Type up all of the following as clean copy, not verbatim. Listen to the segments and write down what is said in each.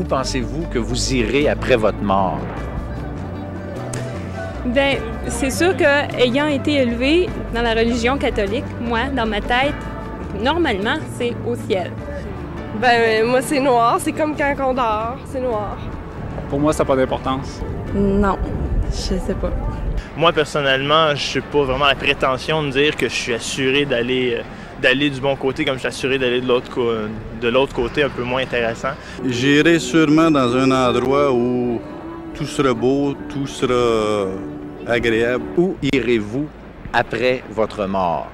pensez-vous que vous irez après votre mort? Bien, c'est sûr que ayant été élevé dans la religion catholique, moi, dans ma tête, normalement, c'est au ciel. Ben, moi, c'est noir. C'est comme quand on dort. C'est noir. Pour moi, ça n'a pas d'importance. Non, je sais pas. Moi, personnellement, je n'ai pas vraiment la prétention de dire que je suis assuré d'aller du bon côté comme je suis assuré d'aller de l'autre côté, un peu moins intéressant. J'irai sûrement dans un endroit où tout sera beau, tout sera agréable. Où irez-vous après votre mort?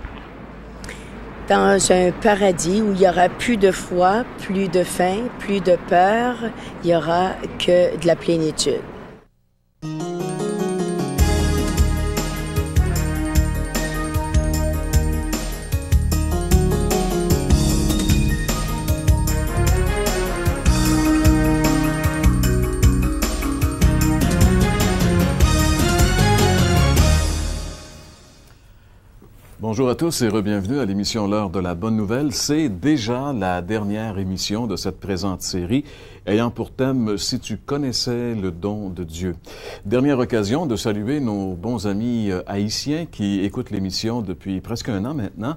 Dans un paradis où il n'y aura plus de foi, plus de faim, plus de peur, il n'y aura que de la plénitude. Bonjour à tous et re-bienvenue à l'émission L'heure de la bonne nouvelle. C'est déjà la dernière émission de cette présente série ayant pour thème « Si tu connaissais le don de Dieu ». Dernière occasion de saluer nos bons amis haïtiens qui écoutent l'émission depuis presque un an maintenant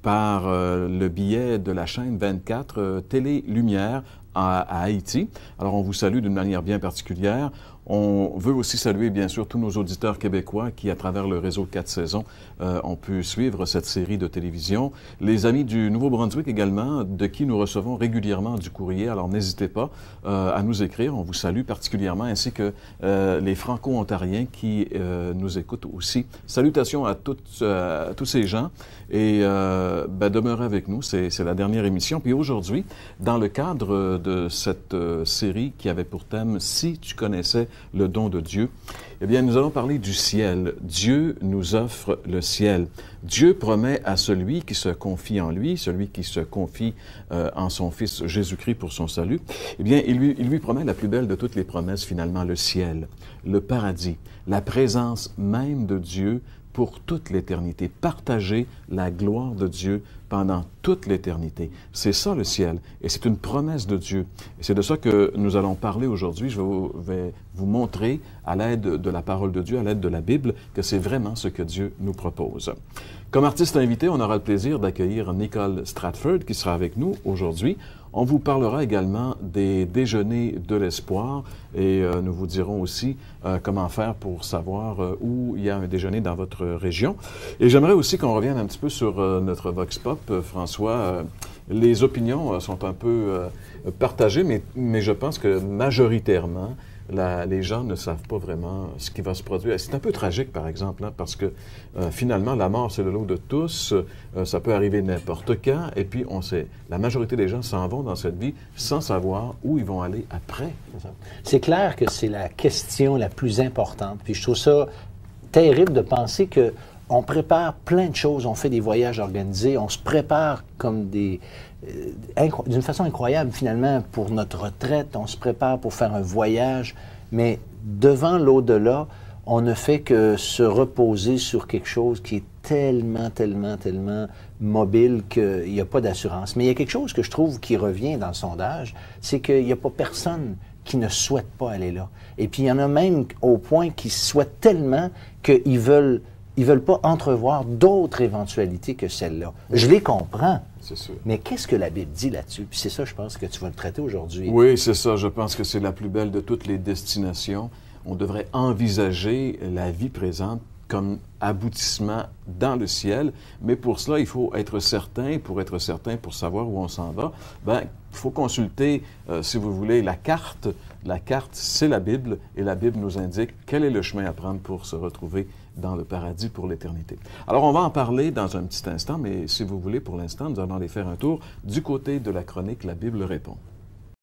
par le biais de la chaîne 24 Télé Lumière à Haïti. Alors on vous salue d'une manière bien particulière. On veut aussi saluer, bien sûr, tous nos auditeurs québécois qui, à travers le réseau 4 saisons, ont pu suivre cette série de télévision. Les amis du Nouveau-Brunswick également, de qui nous recevons régulièrement du courrier. Alors, n'hésitez pas à nous écrire. On vous salue particulièrement, ainsi que les Franco-Ontariens qui nous écoutent aussi. Salutations à tous ces gens. Et demeurez avec nous. C'est la dernière émission. Puis aujourd'hui, dans le cadre de cette série qui avait pour thème « Si tu connaissais le don de Dieu », eh bien, nous allons parler du ciel. Dieu nous offre le ciel. Dieu promet à celui qui se confie en lui, celui qui se confie en son Fils Jésus-Christ pour son salut, eh bien, il lui promet la plus belle de toutes les promesses, finalement, le ciel, le paradis, la présence même de Dieu pour toute l'éternité, partager la gloire de Dieu pendant toute l'éternité. C'est ça le ciel, et c'est une promesse de Dieu. Et c'est de ça que nous allons parler aujourd'hui. Je vais vous montrer, à l'aide de la parole de Dieu, à l'aide de la Bible, que c'est vraiment ce que Dieu nous propose. Comme artiste invité, on aura le plaisir d'accueillir Nicole Stratford, qui sera avec nous aujourd'hui. On vous parlera également des déjeuners de l'espoir et nous vous dirons aussi comment faire pour savoir où il y a un déjeuner dans votre région. Et j'aimerais aussi qu'on revienne un petit peu sur notre Vox Pop, François. Les opinions sont un peu partagées, mais je pense que majoritairement, les gens ne savent pas vraiment ce qui va se produire. C'est un peu tragique, par exemple, hein, parce que finalement, la mort, c'est le lot de tous. Ça peut arriver n'importe quand. Et puis, on sait, la majorité des gens s'en vont dans cette vie sans savoir où ils vont aller après. C'est clair que c'est la question la plus importante. Puis je trouve ça terrible de penser que on prépare plein de choses. On fait des voyages organisés. On se prépare comme d'une façon incroyable, finalement, pour notre retraite. On se prépare pour faire un voyage. Mais devant l'au-delà, on ne fait que se reposer sur quelque chose qui est tellement mobile qu'il n'y a pas d'assurance. Mais il y a quelque chose que je trouve qui revient dans le sondage, c'est qu'il n'y a pas personne qui ne souhaite pas aller là. Et puis il y en a même au point qui souhaitent tellement qu'ils veulent pas entrevoir d'autres éventualités que celle-là. Je les comprends. C'est sûr. Mais qu'est-ce que la Bible dit là-dessus? Puis c'est ça, je pense, que tu vas le traiter aujourd'hui. Oui, c'est ça. Je pense que c'est la plus belle de toutes les destinations. On devrait envisager la vie présente comme aboutissement dans le ciel, mais pour cela, il faut être certain, pour savoir où on s'en va, il faut consulter, si vous voulez, la carte. La carte, c'est la Bible, et la Bible nous indique quel est le chemin à prendre pour se retrouver dans le paradis pour l'éternité. Alors, on va en parler dans un petit instant, mais si vous voulez, pour l'instant, nous allons aller faire un tour du côté de la chronique « La Bible répond ».